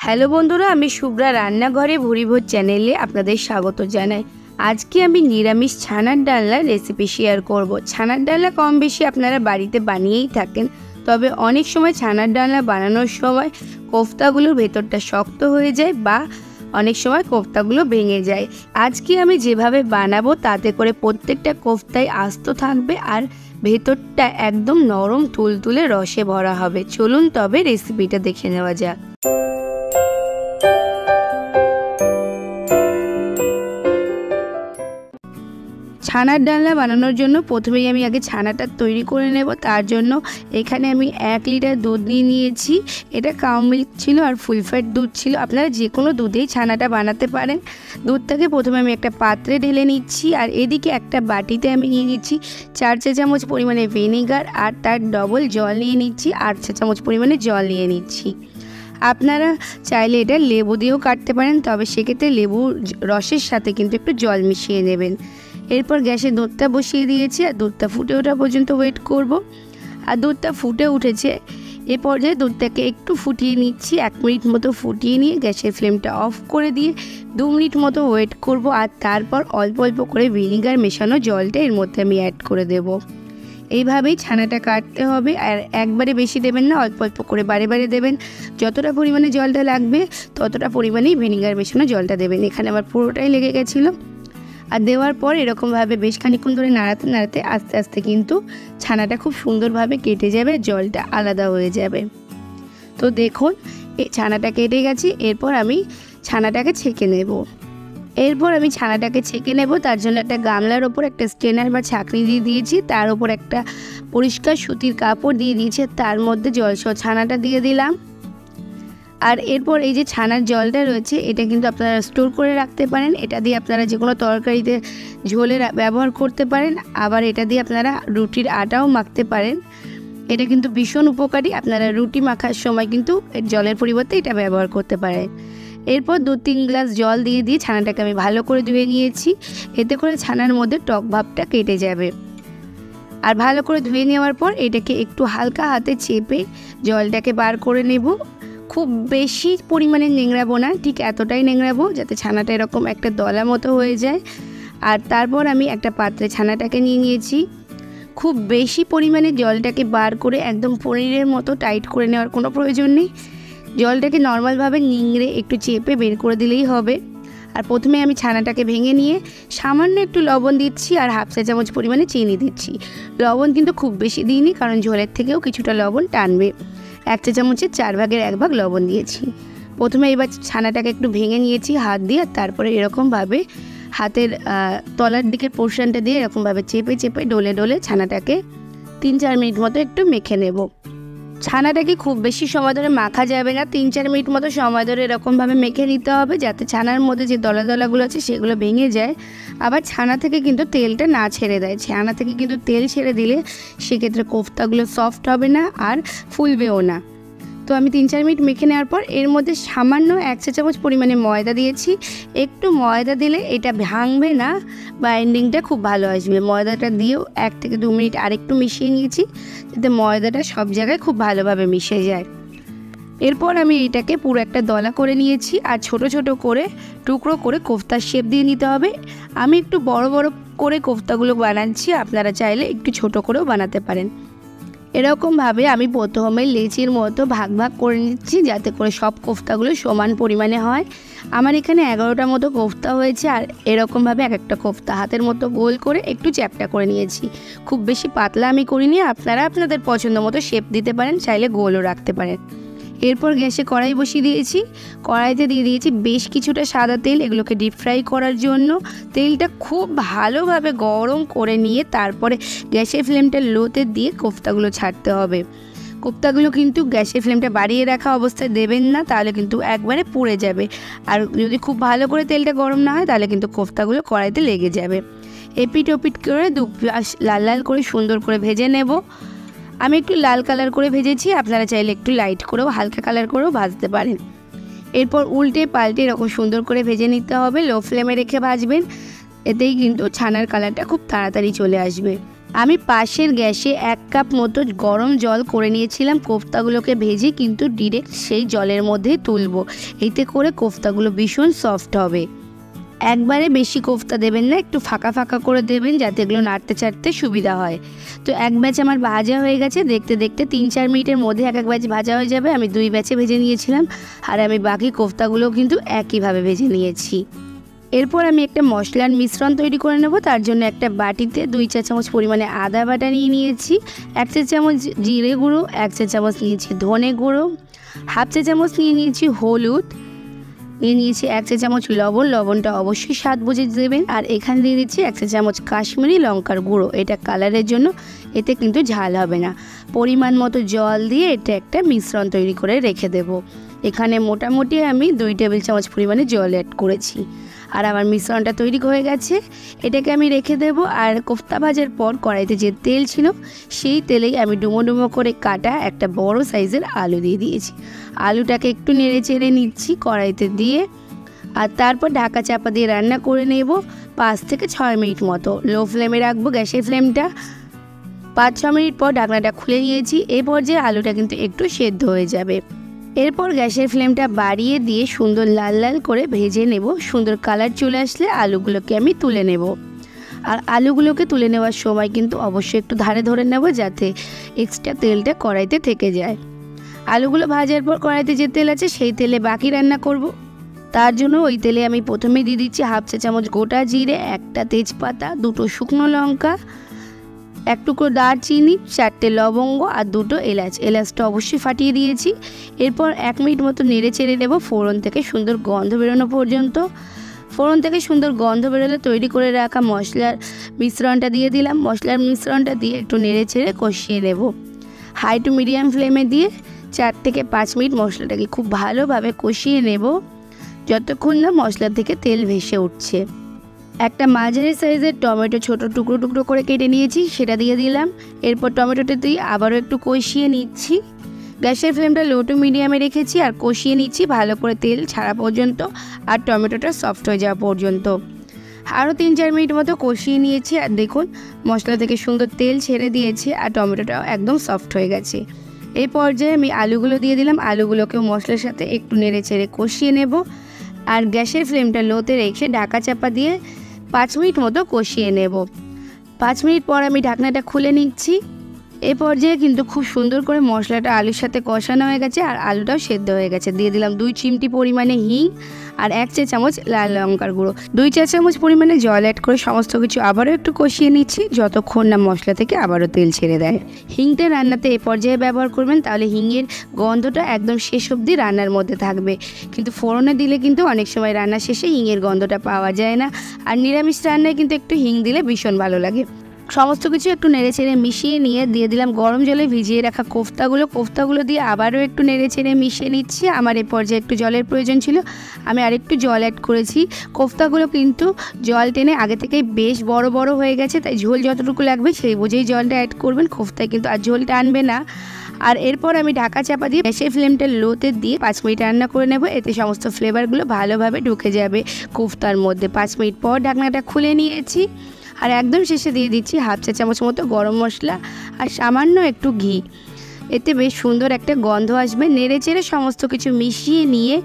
Hello বন্ধুরা, আমি শুভ্রা রান্নাঘরে ভুরিভোজ চ্যানেলে আপনাদের স্বাগত জানাই। আজকে আমি নিরামিষ ছানার ডালনার রেসিপি শেয়ার করব। ছানার ডালনা কম বেশি আপনারা বাড়িতে বানিয়েই থাকেন, তবে অনেক সময় ছানার ডালনা বানানোর সময় কোফতাগুলোর ভেতরটা শক্ত হয়ে যায় বা অনেক সময় কোফতাগুলো ভেঙে যায়। আজকে আমি যেভাবে বানাবো তাতে করে প্রত্যেকটা কোফতাই আস্ত থাকবে আর ভেতরটা একদম নরম তুলতুলে রসে ভরা হবে। চলুন তবে রেসিপিটা দেখে নেওয়া যাক। ছানার ডালনা বানানোর জন্য প্রথমেই আমি আগে ছানাটা তৈরি করে নেব। তার জন্য এখানে আমি 1 লিটার দুধ নিয়ে নিয়েছি। এটা কাউ মিল্ক ছিল আর ফুল ফ্যাট দুধ ছিল। আপনারা যে কোনো দুধেই ছানাটা বানাতে পারেন। দুধটাকে প্রথমে আমি একটা পাত্রে ঢেলে নিচ্ছি আর এদিকে একটা বাটিতে আমি নিয়ে নিচ্ছি 4 চা চামচ পরিমাণে ভিনেগার আর তার ডবল জল নিয়ে নিচ্ছি। 8 চা চামচ পরিমাণে জল নিয়ে নিচ্ছি। আপনারা চাইলে এটা লেবু দিয়েও কাটতে পারেন, তবে সেক্ষেত্রে লেবুর রসের সাথে কিন্তু একটু জল মিশিয়ে নেবেন। এরপর গ্যাসে দুধটা বসিয়ে দিয়েছি আর দুধটা ফুটে ওঠা পর্যন্ত ওয়েট করব। আর দুধটা ফুটে উঠেছে, এ পর্যায়ে দুধটাকে একটু ফুটিয়ে নিচ্ছি। 1 মিনিট মতো ফুটিয়ে নিয়ে গ্যাসের ফ্লেমটা অফ করে দিয়ে 2 মিনিট মতো ওয়েট করব। আর তারপর অল্প অল্প করে ভিনিগার মেশানো জলটা এর মধ্যে আমি অ্যাড করে দেব। এইভাবেই ছানাটা কাটতে হবে আর একবারে বেশি দেবেন না, অল্প অল্প করে বারে বারে দেবেন। যতটা পরিমাণে জলটা লাগবে ততটা পরিমাণেই ভিনিগার মেশানো জলটা দেবেন। এখানে আমার পুরোটাই লেগে গেছিলো। আর দেওয়ার পর এরকমভাবে বেশ খানিকক্ষণ ধরে নাড়াতে নাড়াতে আস্তে আস্তে কিন্তু ছানাটা খুব সুন্দরভাবে কেটে যাবে, জলটা আলাদা হয়ে যাবে। তো দেখুন এই ছানাটা কেটে গেছে। এরপর আমি ছানাটাকে ছেঁকে নেব। তার জন্য একটা গামলার ওপর একটা স্ট্রেনার বা ছাঁকনি দিয়ে দিয়েছি। তার ওপর একটা পরিষ্কার সুতির কাপড় দিয়ে দিয়েছি। তার মধ্যে জলসহ ছানাটা দিয়ে দিলাম। আর এরপর এই যে ছানার জলটা রয়েছে এটা কিন্তু আপনারা স্টোর করে রাখতে পারেন। এটা দিয়ে আপনারা যে কোনো তরকারিতে ঝোলে ব্যবহার করতে পারেন। আবার এটা দিয়ে আপনারা রুটির আটাও মাখতে পারেন। এটা কিন্তু ভীষণ উপকারী। আপনারা রুটি মাখার সময় কিন্তু জলের পরিবর্তে এটা ব্যবহার করতে পারেন। এরপর 2-3 গ্লাস জল দিয়ে ছানাটাকে আমি ভালো করে ধুয়ে নিয়েছি। এতে করে ছানার মধ্যে টক ভাবটা কেটে যাবে। আর ভালো করে ধুয়ে নেওয়ার পর এটাকে একটু হালকা হাতে চেপে জলটাকে বার করে নেব। খুব বেশি পরিমাণে নেংড়াবো না, ঠিক এতটাই নেংড়াবো যাতে ছানাটা এরকম একটা দলা মতো হয়ে যায়। আর তারপর আমি একটা পাত্রে ছানাটাকে নিয়ে নিয়েছি। খুব বেশি পরিমাণে জলটাকে বার করে একদম পনিরের মতো টাইট করে নেওয়ার কোনো প্রয়োজন নেই। জলটাকে নর্মালভাবে নিংড়ে একটু চেপে বের করে দিলেই হবে। আর প্রথমে আমি ছানাটাকে ভেঙে নিয়ে সামান্য একটু লবণ দিচ্ছি আর 1/2 চা চামচ পরিমাণে চিনি দিচ্ছি। লবণ কিন্তু খুব বেশি দিইনি, কারণ ঝোলের থেকেও কিছুটা লবণ টানবে। 1 চা চামচের 4 ভাগের 1 ভাগ লবণ দিয়েছি। প্রথমে এবার ছানাটাকে একটু ভেঙে নিয়েছি হাত দিয়ে। তারপরে এরকমভাবে হাতের তলার দিকের পোর্শনটা দিয়ে এরকমভাবে চেপে চেপে ডলে ডলে ছানাটাকে 3-4 মিনিট মতো একটু মেখে নেব। ছানাটাকে খুব বেশি সময় ধরে মাখা যাবে না, 3-4 মিনিট মতো সময় ধরে এরকমভাবে মেখে নিতে হবে যাতে ছানার মধ্যে যে দলা দলাগুলো আছে সেগুলো ভেঙে যায়। আবার ছানা থেকে কিন্তু তেলটা না ছেড়ে দেয়। ছানা থেকে কিন্তু তেল ছেড়ে দিলে সেক্ষেত্রে কোফতাগুলো সফট হবে না আর ফুলবেও না। তো আমি 3-4 মিনিট মেখে নেওয়ার পর এর মধ্যে সামান্য 1 চা চামচ পরিমাণে ময়দা দিয়েছি। একটু ময়দা দিলে এটা ভাঙবে না, বাইন্ডিংটা খুব ভালো আসবে। ময়দাটা দিয়েও 1 থেকে 2 মিনিট আরেকটু মিশিয়ে নিয়েছি যাতে ময়দাটা সব জায়গায় খুব ভালোভাবে মিশে যায়। এরপর আমি এটাকে পুরো একটা দলা করে নিয়েছি আর ছোট ছোট করে টুকরো করে কোফতার শেপ দিয়ে নিতে হবে। আমি একটু বড় বড় করে কোফতাগুলো বানাচ্ছি, আপনারা চাইলে একটু ছোট করেও বানাতে পারেন। এরকমভাবে আমি প্রথমে লেচির মতো ভাগ ভাগ করে নিচ্ছি যাতে করে সব কোফতাগুলো সমান পরিমাণে হয়। আমার এখানে 11টা মতো কোফতা হয়েছে। আর এরকমভাবে এক একটা কোফতা হাতের মতো গোল করে একটু চ্যাপ্টা করে নিয়েছি। খুব বেশি পাতলা আমি করিনি, আপনারা আপনাদের পছন্দ মতো শেপ দিতে পারেন, চাইলে গোলও রাখতে পারেন। এরপর গ্যাসে কড়াই বসিয়ে দিয়েছি। কড়াইতে দিয়ে দিয়েছি বেশ কিছুটা সাদা তেল, এগুলোকে ডিপ ফ্রাই করার জন্য। তেলটা খুব ভালোভাবে গরম করে নিয়ে তারপরে গ্যাসের ফ্লেমটা লোতে দিয়ে কোফতাগুলো ছাড়তে হবে। কোফতাগুলো কিন্তু গ্যাসের ফ্লেমটা বাড়িয়ে রাখা অবস্থায় দেবেন না, তাহলে কিন্তু একবারে পুড়ে যাবে। আর যদি খুব ভালো করে তেলটা গরম না হয় তাহলে কিন্তু কোফতাগুলো কড়াইতে লেগে যাবে। এপিট ওপিট করে 2 পাশ লাল লাল করে সুন্দর করে ভেজে নেব। আমি একটু লাল কালার করে ভেজেছি, আপনারা চাইলে একটু লাইট করেও হালকা কালার করেও ভাজতে পারেন। এরপর উল্টে পাল্টে এরকম সুন্দর করে ভেজে নিতে হবে। লো ফ্লেমে রেখে ভাজবেন, এতেই কিন্তু ছানার কালারটা খুব তাড়াতাড়ি চলে আসবে। আমি পাশের গ্যাসে 1 কাপ মতো গরম জল করে নিয়েছিলাম কোফতাগুলোকে ভেজে, কিন্তু ডিরেক্ট সেই জলের মধ্যেই তুলব, এতে করে কোফতাগুলো ভীষণ সফট হবে। একবারে বেশি কোফতা দেবেন না, একটু ফাঁকা ফাঁকা করে দেবেন যাতে এগুলো নাড়তে চাড়তে সুবিধা হয়। তো এক ব্যাচ আমার ভাজা হয়ে গেছে, দেখতে দেখতে 3-4 মিনিটের মধ্যে এক ব্যাচ ভাজা হয়ে যাবে। আমি 2 ব্যাচে ভেজে নিয়েছিলাম, আর আমি বাকি কোফতাগুলোও কিন্তু একইভাবে ভেজে নিয়েছি। এরপর আমি একটা মশলার মিশ্রণ তৈরি করে নেব। তার জন্য একটা বাটিতে 2 চা চামচ পরিমাণে আদা বাটা নিয়ে নিয়েছি, 1 চা চামচ জিরে গুঁড়ো, 1 চা চামচ নিয়েছি ধনে গুঁড়ো, 1/2 চা চামচ নিয়ে নিয়েছি হলুদ, নিয়ে নিয়েছি 1 চা চামচ লবণ, লবণটা অবশ্যই স্বাদ বুঝে দেবেন। আর এখানে দিয়ে দিচ্ছি 1 চা চামচ কাশ্মীরি লঙ্কার গুঁড়ো, এটা কালারের জন্য, এতে কিন্তু ঝাল হবে না। পরিমাণ মতো জল দিয়ে এটা একটা মিশ্রণ তৈরি করে রেখে দেব। এখানে মোটামুটি আমি 2 টেবিল চামচ পরিমাণে জল অ্যাড করেছি। আর আমার মিশ্রণটা তৈরি হয়ে গেছে, এটাকে আমি রেখে দেব। আর কোফতা ভাজার পর কড়াইতে যে তেল ছিল সেই তেলেই আমি ডুমো ডুমো করে কাটা একটা বড় সাইজের আলু দিয়ে দিয়েছি। আলুটাকে একটু নেড়ে চেড়ে নিচ্ছি কড়াইতে দিয়ে, আর তারপর ঢাকা চাপা দিয়ে রান্না করে নেব 5 থেকে 6 মিনিট মতো। লো ফ্লেমে রাখবো গ্যাসের ফ্লেমটা। 5-6 মিনিট পর ঢাকনাটা খুলে নিয়েছি। এই পর্যায়ে আলুটা কিন্তু একটু সেদ্ধ হয়ে যাবে। এরপর গ্যাসের ফ্লেমটা বাড়িয়ে দিয়ে সুন্দর লাল লাল করে ভেজে নেব। সুন্দর কালার চলে আসলে আলুগুলোকে আমি তুলে নেব। আর আলুগুলোকে তুলে নেওয়ার সময় কিন্তু অবশ্যই একটু ধারে ধরে নেব, যাতে এক্সট্রা তেলটা কড়াইতে থেকে যায়। আলুগুলো ভাজার পর কড়াইতে যে তেল আছে সেই তেলে বাকি রান্না করব। তার জন্য ওই তেলে আমি প্রথমে দিয়ে দিচ্ছি 1/2 চা চামচ গোটা জিরে, 1টা তেজপাতা, 2টো শুকনো লঙ্কা, 1 টুকরো দারচিনি, 4টে লবঙ্গ আর 2টো এলাচ। এলাচটা অবশ্যই ফাটিয়ে দিয়েছি। এরপর 1 মিনিট মতো নেড়ে চেড়ে নেব ফোড়ন থেকে সুন্দর গন্ধ বেরোনো পর্যন্ত। ফোড়ন থেকে সুন্দর গন্ধ বেরোলে তৈরি করে রাখা মশলার মিশ্রণটা দিয়ে দিলাম। মশলার মিশ্রণটা দিয়ে একটু নেড়ে চেড়ে কষিয়ে নেব। হাই টু মিডিয়াম ফ্লেমে দিয়ে 4 থেকে 5 মিনিট মশলাটাকে খুব ভালোভাবে কষিয়ে নেব, যতক্ষণ না মশলা থেকে তেল ভেসে উঠছে। একটা মাঝারি সাইজের টমেটো ছোট টুকরো টুকরো করে কেটে নিয়েছি, সেটা দিয়ে দিলাম। এরপর টমেটোটা দিয়ে আবারও একটু কষিয়ে নিচ্ছি। গ্যাসের ফ্লেমটা লো টু মিডিয়ামে রেখেছি আর কষিয়ে নিচ্ছি ভালো করে তেল ছাড়া পর্যন্ত আর টমেটোটা সফট হয়ে যাওয়া পর্যন্ত। আরও 3-4 মিনিট মতো কষিয়ে নিয়েছি, আর দেখুন মশলা থেকে সুন্দর তেল ছেড়ে দিয়েছে আর টমেটোটাও একদম সফট হয়ে গেছে। এই পর্যায়ে আমি আলুগুলো দিয়ে দিলাম। আলুগুলোকেও মশলার সাথে একটু নেড়ে চেড়ে কষিয়ে নেব। আর গ্যাসের ফ্লেমটা লোতে রেখে ঢাকা চাপা দিয়ে 5 মিনিট মতো কষিয়ে নেব। 5 মিনিট পর আমি ঢাকনাটা খুলে নিচ্ছি। এই পর্যায়ে কিন্তু খুব সুন্দর করে মশলাটা আলুর সাথে কষানো হয়ে গেছে আর আলুটাও সেদ্ধ হয়ে গেছে। দিয়ে দিলাম 2 চিমটি পরিমাণে হিং আর 1 চা চামচ লাল লঙ্কার গুঁড়ো, 2 চা চামচ পরিমাণে জল অ্যাড করে সমস্ত কিছু আবারও একটু কষিয়ে নিচ্ছি, যতক্ষণ না মশলা থেকে আবারও তেল ছেড়ে দেয়। হিংটা রান্নাতে এই পর্যায়ে ব্যবহার করবেন, তাহলে হিঙের গন্ধটা একদম শেষ অবধি রান্নার মধ্যে থাকবে। কিন্তু ফোড়নে দিলে কিন্তু অনেক সময় রান্না শেষে হিঙের গন্ধটা পাওয়া যায় না। আর নিরামিষ রান্নায় কিন্তু একটু হিং দিলে ভীষণ ভালো লাগে। সমস্ত কিছু একটু নেড়ে চেড়ে মিশিয়ে নিয়ে দিয়ে দিলাম গরম জলে ভিজিয়ে রাখা কোফতাগুলো দিয়ে আবারও একটু নেড়ে চেড়ে মিশিয়ে নিচ্ছি। আমার এই পর্যায়ে একটু জলের প্রয়োজন ছিল, আমি আরেকটু জল অ্যাড করেছি। কোফতাগুলো কিন্তু জল টেনে আগে থেকেই বেশ বড় বড় হয়ে গেছে, তাই ঝোল যতটুকু লাগবে সেই বুঝেই জলটা অ্যাড করবেন। কোফতায় কিন্তু আর ঝোল টানবে না। আর এরপর আমি ঢাকা চাপা দিয়ে গ্যাসের ফ্লেমটা লোতে দিয়ে 5 মিনিট রান্না করে নেব, এতে সমস্ত ফ্লেভারগুলো ভালোভাবে ঢুকে যাবে কোফতার মধ্যে। 5 মিনিট পর ঢাকনাটা খুলে নিয়েছি আর একদম শেষে দিয়ে দিচ্ছি 1/2 চা চামচ মতো গরম মশলা আর সামান্য একটু ঘি। এতে বেশ সুন্দর একটা গন্ধ আসবে। নেড়ে চেড়ে সমস্ত কিছু মিশিয়ে নিয়ে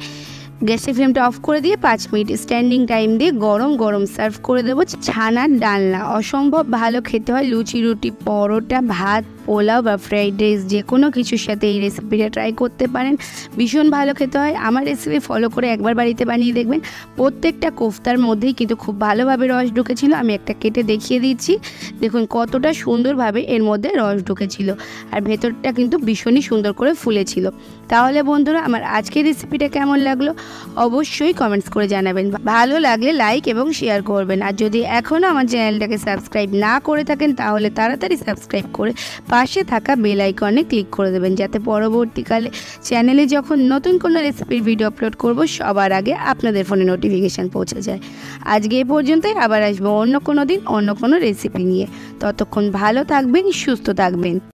গ্যাসের ফ্লেমটা অফ করে দিয়ে 5 মিনিট স্ট্যান্ডিং টাইম দিয়ে গরম গরম সার্ভ করে দেবো ছানার ডালনা। অসম্ভব ভালো খেতে হয় লুচি, রুটি, পরোটা, ভাত, পোলাও বা ফ্রাইড রাইস, যে কোনো কিছুর সাথে এই রেসিপিটা ট্রাই করতে পারেন। ভীষণ ভালো খেতে হয়। আমার রেসিপি ফলো করে একবার বাড়িতে বানিয়ে দেখবেন। প্রত্যেকটা কোফতার মধ্যেই কিন্তু খুব ভালোভাবে রস ঢুকেছিল। আমি একটা কেটে দেখিয়ে দিচ্ছি, দেখুন কতটা সুন্দরভাবে এর মধ্যে রস ঢুকেছিল আর ভেতরটা কিন্তু ভীষণই সুন্দর করে ফুলেছিল। তাহলে বন্ধুরা, আমার আজকের রেসিপিটা কেমন লাগলো অবশ্যই কমেন্টস করে জানাবেন। ভালো লাগলে লাইক এবং শেয়ার করবেন। আর যদি এখনও আমার চ্যানেলটাকে সাবস্ক্রাইব না করে থাকেন তাহলে তাড়াতাড়ি সাবস্ক্রাইব করে পাশে থাকা বেল আইকনে ক্লিক করে দেবেন, যাতে পরবর্তীকালে চ্যানেলে যখন নতুন কোনো রেসিপির ভিডিও আপলোড করব সবার আগে আপনাদের ফোনে নোটিফিকেশান পৌঁছে যায়। আজকে এই পর্যন্তই, আবার আসবো অন্য কোনো দিন অন্য কোনো রেসিপি নিয়ে। ততক্ষণ ভালো থাকবেন, সুস্থ থাকবেন।